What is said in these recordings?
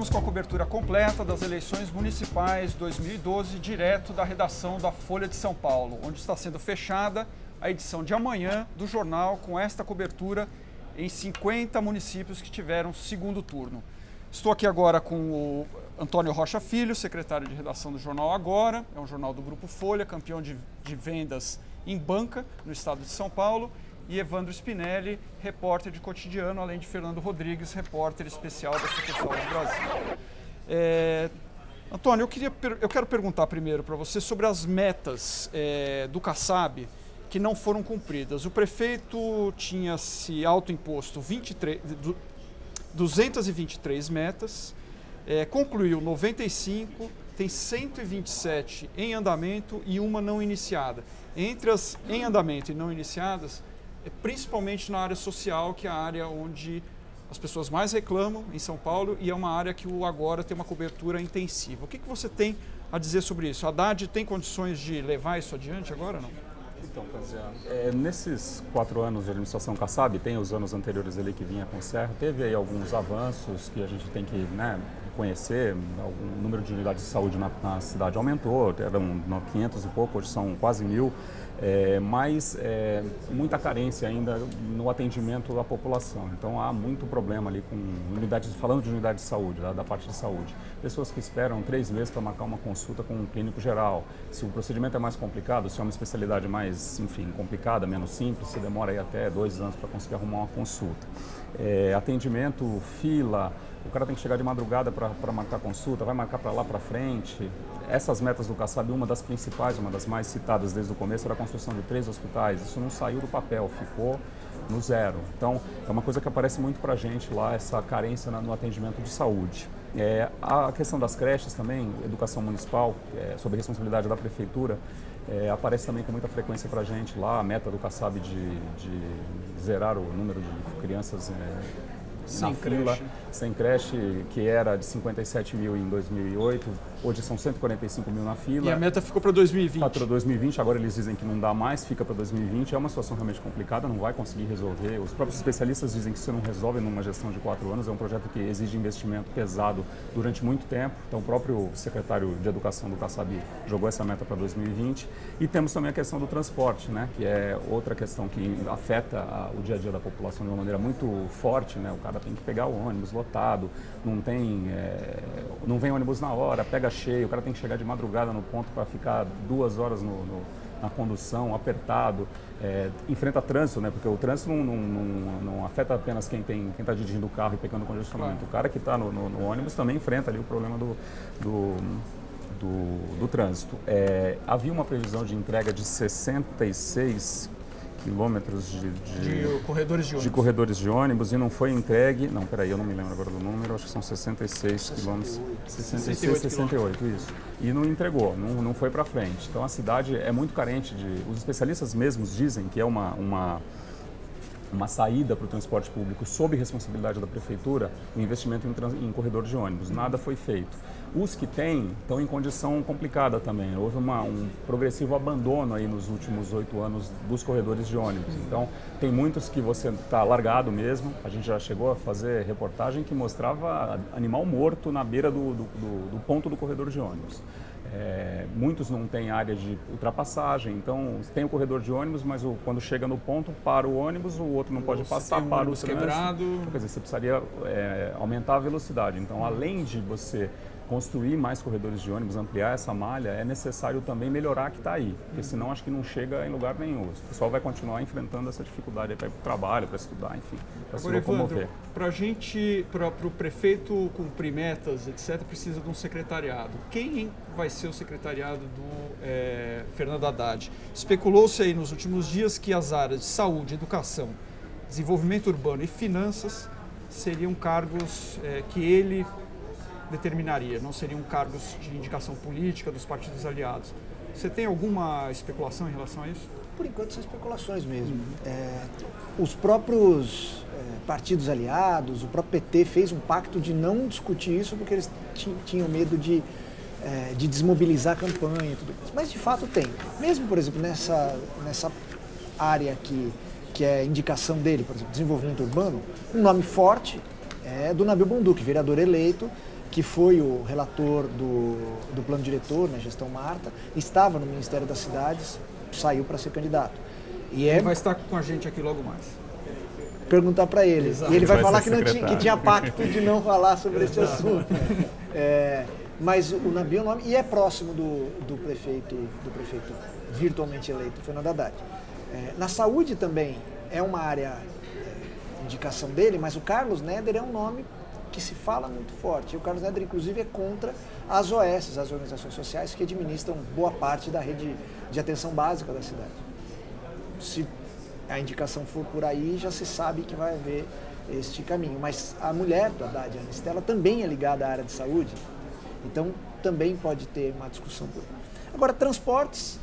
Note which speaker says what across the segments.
Speaker 1: Estamos com a cobertura completa das eleições municipais 2012, direto da redação da Folha de São Paulo, onde está sendo fechada a edição de amanhã do jornal com esta cobertura em 50 municípios que tiveram segundo turno. Estou aqui agora com o Antônio Rocha Filho, secretário de redação do jornal Agora, é um jornal do Grupo Folha, campeão de vendas em banca no estado de São Paulo, e Evandro Spinelli, repórter de cotidiano, além de Fernando Rodrigues, repórter especial da Sucursal do Brasil. Antônio, eu quero perguntar primeiro para você sobre as metas do Kassab que não foram cumpridas. O prefeito tinha se autoimposto 223 metas, concluiu 95, tem 127 em andamento e uma não iniciada. Entre as em andamento e não iniciadas, principalmente na área social, que é a área onde as pessoas mais reclamam em São Paulo e é uma área que o Agora tem uma cobertura intensiva. O que você tem a dizer sobre isso? A Haddad tem condições de levar isso adiante agora ou não?
Speaker 2: Então, nesses 4 anos de administração Kassab, tem os anos anteriores ali que vinha com o Serra, teve aí alguns avanços que a gente tem que conhecer. O número de unidades de saúde na cidade aumentou, eram 500 e pouco, hoje são quase 1.000. Mas muita carência ainda no atendimento à população. Então há muito problema ali com unidades, falando de unidade de saúde, da parte de saúde. Pessoas que esperam 3 meses para marcar uma consulta com um clínico geral. Se o procedimento é mais complicado, se é uma especialidade mais, enfim, complicada, menos simples, você demora aí até 2 anos para conseguir arrumar uma consulta. Atendimento, fila, o cara tem que chegar de madrugada para marcar consulta, vai marcar para lá para frente. Essas metas do Kassab, uma das principais, uma das mais citadas desde o começo, era a construção de 3 hospitais. Isso não saiu do papel, ficou no zero. Então, é uma coisa que aparece muito para a gente lá, essa carência no atendimento de saúde. A questão das creches também, educação municipal, sob responsabilidade da prefeitura, aparece também com muita frequência para a gente lá, a meta do Kassab de zerar o número de crianças na fila, sem creche, que era de 57 mil em 2008, hoje são 145 mil na fila.
Speaker 1: E a meta ficou para 2020?
Speaker 2: Para 2020, agora eles dizem que não dá mais, fica para 2020. É uma situação realmente complicada, não vai conseguir resolver. Os próprios especialistas dizem que isso não resolve numa gestão de 4 anos, é um projeto que exige investimento pesado durante muito tempo. Então o próprio secretário de Educação do Kassab jogou essa meta para 2020. E temos também a questão do transporte, que é outra questão que afeta o dia a dia da população de uma maneira muito forte. O cara tem que pegar o ônibus lotado, não vem ônibus na hora, pega cheio, o cara tem que chegar de madrugada no ponto para ficar 2 horas na condução, apertado, enfrenta trânsito, porque o trânsito não afeta apenas quem está dirigindo o carro e pegando congestionamento. Claro. O cara que está no ônibus também enfrenta ali o problema do trânsito. Havia uma previsão de entrega de 66 quilômetros de corredores de ônibus e não foi entregue. Não, peraí, eu não me lembro agora do número, acho que são 66 quilômetros. 66, 68, isso. E não entregou, não foi para frente. Então a cidade é muito carente os especialistas mesmos dizem que é uma saída para o transporte público sob responsabilidade da prefeitura, o investimento em corredor de ônibus. Nada foi feito. Os que têm estão em condição complicada também. Houve um progressivo abandono aí nos últimos 8 anos dos corredores de ônibus. Então, tem muitos que você está largado mesmo. A gente já chegou a fazer reportagem que mostrava animal morto na beira do ponto do corredor de ônibus. Muitos não têm área de ultrapassagem, então tem o corredor de ônibus, mas quando chega no ponto, para o ônibus, o outro não pode passar, para o trânsito.
Speaker 1: Quebrado.
Speaker 2: Quer dizer, você precisaria aumentar a velocidade. Então, além de você construir mais corredores de ônibus, ampliar essa malha, é necessário também melhorar a que está aí, porque senão acho que não chega em lugar nenhum. O pessoal vai continuar enfrentando essa dificuldade para ir para o trabalho, para estudar, enfim, para se locomover.
Speaker 1: Para o prefeito cumprir metas, etc., precisa de um secretariado. Quem vai ser o secretariado do Fernando Haddad? Especulou-se aí nos últimos dias que as áreas de saúde, educação, desenvolvimento urbano e finanças seriam cargos que ele determinaria, não seriam cargos de indicação política dos partidos aliados. Você tem alguma especulação em relação a isso?
Speaker 3: Por enquanto são especulações mesmo. Os próprios partidos aliados, o próprio PT fez um pacto de não discutir isso porque eles tinham medo de desmobilizar a campanha e tudo mais. Mas de fato tem. Mesmo, por exemplo, nessa área que é indicação dele, por exemplo, desenvolvimento urbano, um nome forte é do Nabil Bonduki, vereador eleito, que foi o relator do plano diretor na gestão Marta, estava no Ministério das Cidades, saiu para ser candidato. E
Speaker 1: ele vai estar com a gente aqui logo mais.
Speaker 3: Perguntar para ele.
Speaker 1: Exato.
Speaker 3: E ele vai falar que tinha pacto de não falar sobre esse assunto. Mas o Nabil é o nome, e é próximo do prefeito virtualmente eleito, Fernando Haddad. Na saúde também é uma área, indicação dele, mas o Carlos Neder é um nome que se fala muito forte. E o Carlos Neder, inclusive, é contra as OS, as organizações sociais, que administram boa parte da rede de atenção básica da cidade. Se a indicação for por aí, já se sabe que vai haver este caminho. Mas a mulher do Haddad, a Anistela, também é ligada à área de saúde, então também pode ter uma discussão por aí. Agora, transportes,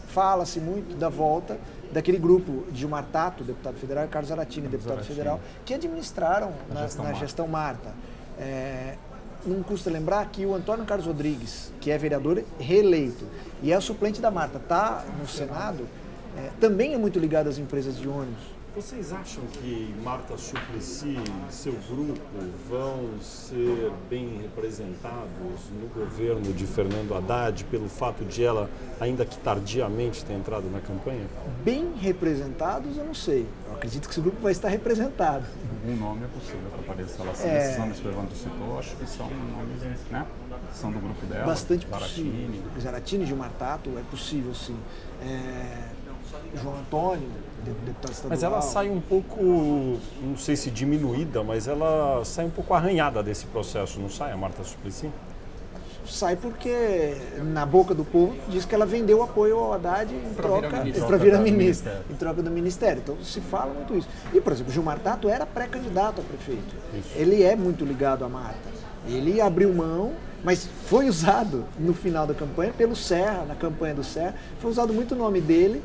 Speaker 3: fala-se muito da volta daquele grupo de Gilmar Tato, deputado federal, e Carlos Zaratini, deputado federal, que administraram na gestão Marta. Não custa lembrar que o Antônio Carlos Rodrigues, que é vereador reeleito e é o suplente da Marta, está no Senado, também é muito ligado às empresas de ônibus.
Speaker 4: Vocês acham que Marta Suplicy e seu grupo vão ser bem representados no governo de Fernando Haddad pelo fato de ela, ainda que tardiamente, ter entrado na campanha?
Speaker 3: Bem representados, eu não sei. Eu acredito que esse grupo vai estar representado.
Speaker 2: Algum nome é possível para aparecer lá. Esses nomes que o Evandro citou, acho que são nomes, né? São do grupo dela.
Speaker 3: Bastante
Speaker 2: Zaratini.
Speaker 3: possível. Zaratini, Gilmar Tato, é possível, sim. João Antônio, deputado estadual.
Speaker 4: Mas ela sai um pouco, não sei se diminuída, mas ela sai um pouco arranhada desse processo, não sai, a Marta Suplicy?
Speaker 3: Sai porque, na boca do povo, diz que ela vendeu apoio ao Haddad para virar ministro, em troca do ministério. Então se fala muito isso. E, por exemplo, Gilmar Tato era pré-candidato a prefeito. Isso. Ele é muito ligado à Marta. Ele abriu mão, mas foi usado no final da campanha pelo Serra, na campanha do Serra, foi usado muito o nome dele,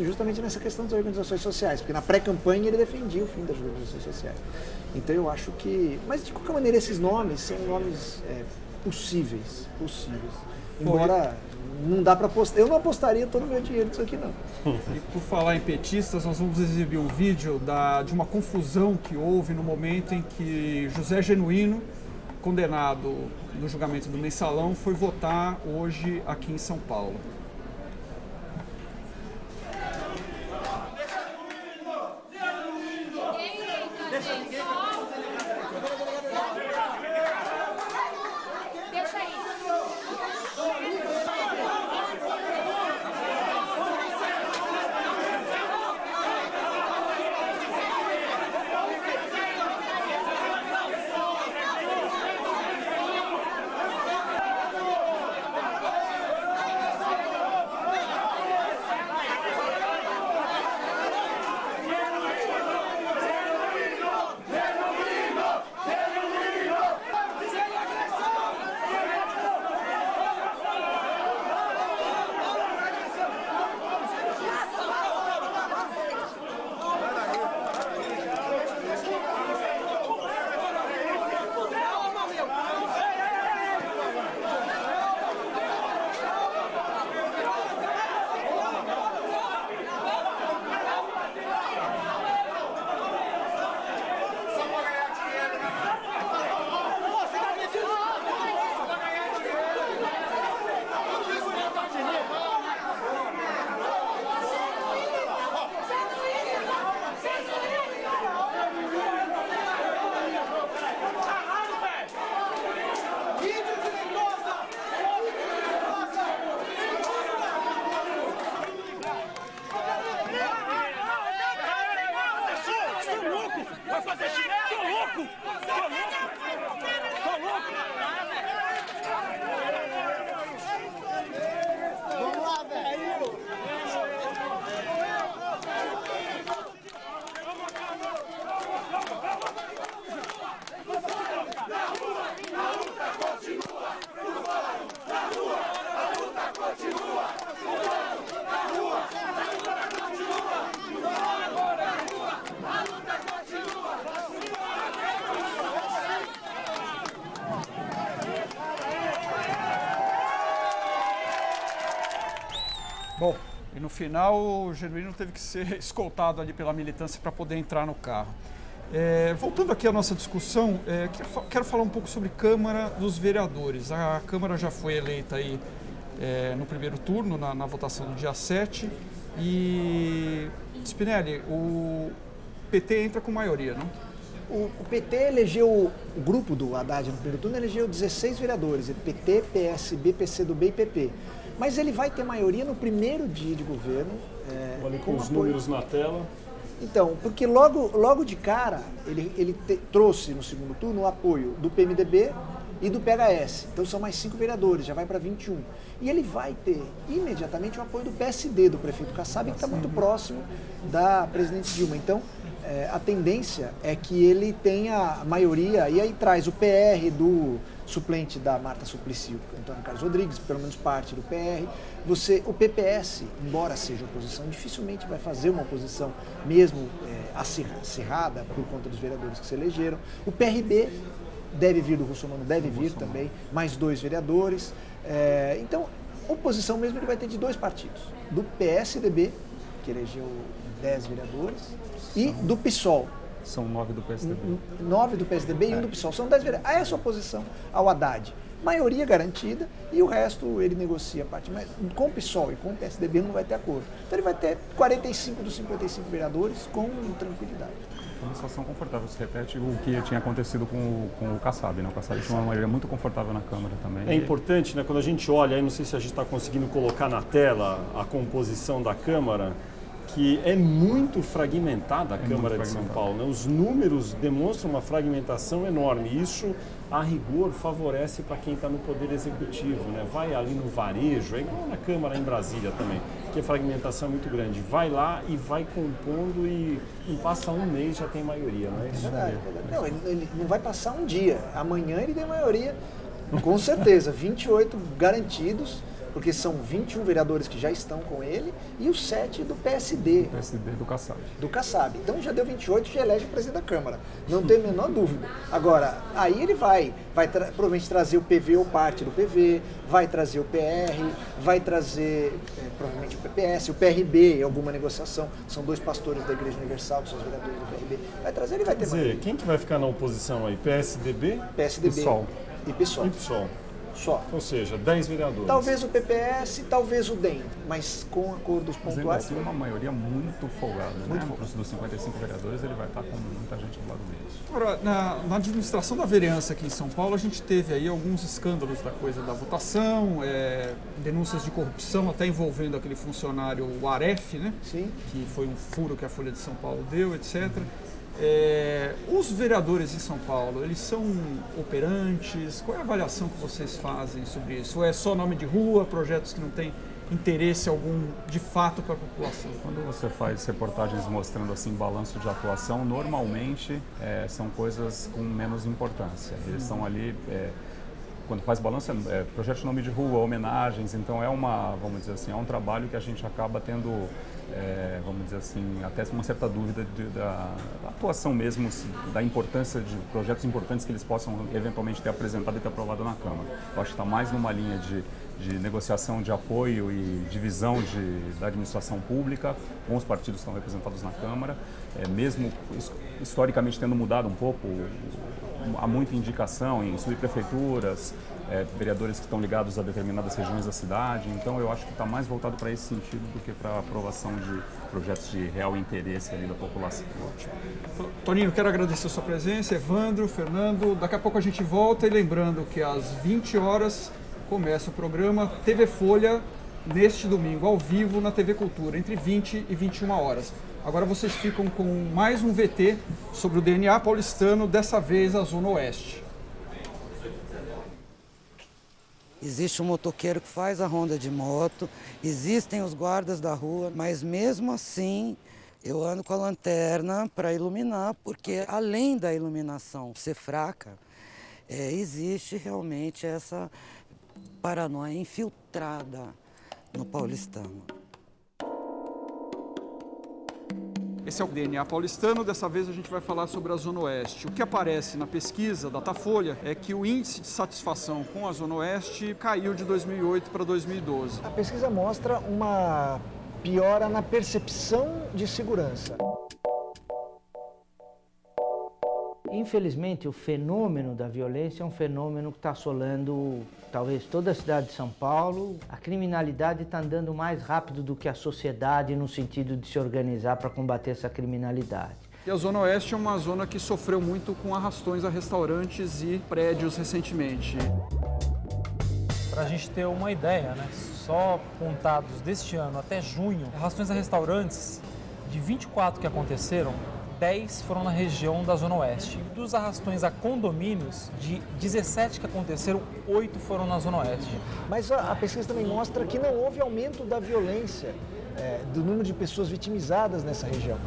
Speaker 3: justamente nessa questão das organizações sociais, porque na pré-campanha ele defendia o fim das organizações sociais. Então eu acho que... Mas de qualquer maneira esses nomes são nomes possíveis. Embora não dá para apostar. Eu não apostaria todo o meu dinheiro nisso aqui, não.
Speaker 1: E por falar em petistas, nós vamos exibir um vídeo de uma confusão que houve no momento em que José Genuíno, condenado no julgamento do Mensalão, foi votar hoje aqui em São Paulo. Bom, e no final o Genuíno teve que ser escoltado ali pela militância para poder entrar no carro. Voltando aqui à nossa discussão, quero falar um pouco sobre Câmara dos Vereadores. A Câmara já foi eleita aí no primeiro turno, na votação do dia 7. E, Spinelli, o PT entra com maioria, não?
Speaker 3: O PT elegeu, o grupo do Haddad no primeiro turno elegeu 16 vereadores, PT, PSB, PCdoB e PP. Mas ele vai ter maioria no primeiro dia de governo.
Speaker 4: Olha com os números na tela.
Speaker 3: Então, porque logo de cara, ele trouxe no segundo turno o apoio do PMDB e do PHS. Então são mais 5 vereadores, já vai para 21. E ele vai ter imediatamente o apoio do PSD, do prefeito Kassab, que está muito próximo da presidente Dilma. Então, a tendência é que ele tenha maioria, e aí traz o PR do suplente da Marta Suplicy, Antônio Carlos Rodrigues, pelo menos parte do PR. O PPS, embora seja oposição, dificilmente vai fazer uma oposição mesmo acirrada por conta dos vereadores que se elegeram. O PRB deve vir do Russomano, deve vir também, mais 2 vereadores. Então, oposição mesmo ele vai ter de 2 partidos, do PSDB, que elegeu 10 vereadores, e do PSOL.
Speaker 2: São 9 do PSDB.
Speaker 3: 9 do PSDB e 1 do PSOL. São 10 vereadores. Essa oposição ao Haddad. Maioria garantida e o resto ele negocia a parte. Mas com o PSOL e com o PSDB não vai ter acordo. Então ele vai ter 45 dos 55 vereadores com tranquilidade.
Speaker 2: Uma situação confortável. Se repete o que tinha acontecido com o Kassab, né? O Kassab tinha uma maioria muito confortável na Câmara também.
Speaker 4: É importante, né? Quando a gente olha, aí não sei se a gente está conseguindo colocar na tela a composição da Câmara, que é muito fragmentada a Câmara de São Paulo, né? Os números demonstram uma fragmentação enorme. Isso, a rigor, favorece para quem está no Poder Executivo, né? Vai ali no varejo, é igual na Câmara em Brasília também, que a fragmentação é muito grande. Vai lá e vai compondo e passa um mês já tem maioria, não é isso?
Speaker 3: Não, ele não vai passar um dia. Amanhã ele tem maioria, com certeza. 28 garantidos, porque são 21 vereadores que já estão com ele e os 7 do PSD.
Speaker 2: Do PSD do Kassab.
Speaker 3: Do Kassab. Então já deu 28 e já elege o presidente da Câmara. Não tem a menor dúvida. Agora, aí ele vai provavelmente trazer o PV ou parte do PV, vai trazer o PR, vai trazer provavelmente o PPS, o PRB em alguma negociação. São 2 pastores da Igreja Universal, que são os vereadores do PRB. Vai trazer, ele vai ter maioria.
Speaker 4: Quem que vai ficar na oposição aí? PSDB?
Speaker 3: PSDB
Speaker 2: PSOL.
Speaker 3: E PSOL.
Speaker 4: E PSOL.
Speaker 3: Só.
Speaker 4: Ou seja, 10 vereadores.
Speaker 3: Talvez o PPS, talvez o DEM, mas com acordos pontuais.
Speaker 2: Mas ainda assim, uma maioria muito folgada, né? Dos 55 vereadores, ele vai estar com muita gente do lado deles.
Speaker 1: Agora, na administração da vereança aqui em São Paulo, a gente teve aí alguns escândalos da coisa da votação, denúncias de corrupção, até envolvendo aquele funcionário, o Aref, né?
Speaker 3: Sim.
Speaker 1: Que foi um furo que a Folha de São Paulo deu, etc. Os vereadores em São Paulo, eles são operantes? Qual é a avaliação que vocês fazem sobre isso? Ou é só nome de rua, projetos que não têm interesse algum de fato para a população?
Speaker 2: Quando você faz reportagens mostrando assim balanço de atuação, normalmente são coisas com menos importância. Eles estão ali, quando faz balanço, projeto de nome de rua, homenagens, então vamos dizer assim, é um trabalho que a gente acaba tendo, vamos dizer assim, até uma certa dúvida da atuação mesmo, da importância de projetos importantes que eles possam eventualmente ter apresentado e ter aprovado na Câmara. Eu acho que está mais numa linha de negociação de apoio e divisão da administração pública com os partidos que estão representados na Câmara, mesmo historicamente tendo mudado um pouco, há muita indicação em subprefeituras, vereadores que estão ligados a determinadas regiões da cidade, então eu acho que está mais voltado para esse sentido do que para a aprovação de projetos de real interesse ali da população.
Speaker 1: Toninho, quero agradecer a sua presença, Evandro, Fernando, daqui a pouco a gente volta e lembrando que às 20 horas começa o programa TV Folha, neste domingo, ao vivo na TV Cultura, entre 20 e 21 horas. Agora vocês ficam com mais um VT sobre o DNA paulistano, dessa vez a Zona Oeste.
Speaker 5: Existe um motoqueiro que faz a ronda de moto, existem os guardas da rua, mas mesmo assim eu ando com a lanterna para iluminar, porque além da iluminação ser fraca, existe realmente essa paranoia infiltrada no paulistano.
Speaker 1: Esse é o DNA paulistano, dessa vez a gente vai falar sobre a Zona Oeste. O que aparece na pesquisa Datafolha é que o índice de satisfação com a Zona Oeste caiu de 2008 para 2012.
Speaker 3: A pesquisa mostra uma piora na percepção de segurança.
Speaker 6: Infelizmente, o fenômeno da violência é um fenômeno que está assolando talvez toda a cidade de São Paulo. A criminalidade está andando mais rápido do que a sociedade no sentido de se organizar para combater essa criminalidade.
Speaker 1: E a Zona Oeste é uma zona que sofreu muito com arrastões a restaurantes e prédios recentemente.
Speaker 7: Para a gente ter uma ideia, né? Só contados deste ano até junho, arrastões a restaurantes, de 24 que aconteceram, 10 foram na região da Zona Oeste. Dos arrastões a condomínios, de 17 que aconteceram, 8 foram na Zona Oeste.
Speaker 3: Mas a pesquisa também mostra que não houve aumento da violência, do número de pessoas vitimizadas nessa região.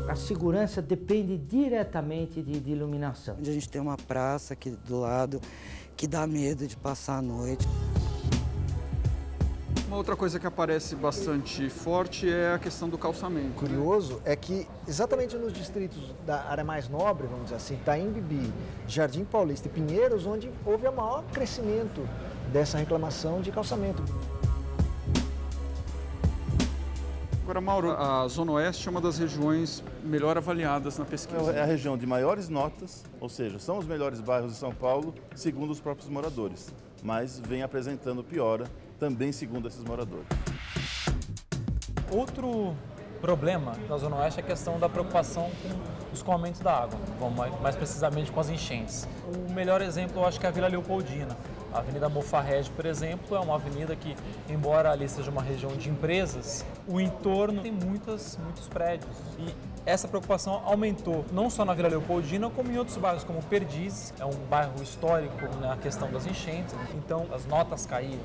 Speaker 6: A segurança depende diretamente de iluminação.
Speaker 5: A gente tem uma praça aqui do lado que dá medo de passar a noite.
Speaker 1: Uma outra coisa que aparece bastante forte é a questão do calçamento.
Speaker 3: Curioso é que exatamente nos distritos da área mais nobre, vamos dizer assim, Itaim Bibi, Jardim Paulista e Pinheiros, onde houve o maior crescimento dessa reclamação de calçamento.
Speaker 1: Agora, Mauro, a Zona Oeste é uma das regiões melhor avaliadas na pesquisa.
Speaker 8: É a região de maiores notas, ou seja, são os melhores bairros de São Paulo, segundo os próprios moradores, mas vem apresentando piora, também segundo esses moradores.
Speaker 7: Outro problema da Zona Oeste é a questão da preocupação com os escoamentos da água, mais precisamente com as enchentes. O melhor exemplo, eu acho que é a Vila Leopoldina. A Avenida Mofarrege, por exemplo, é uma avenida que, embora ali seja uma região de empresas, o entorno tem muitos prédios. E essa preocupação aumentou não só na Vila Leopoldina, como em outros bairros, como Perdizes, é um bairro histórico na questão das enchentes, então as notas caíram.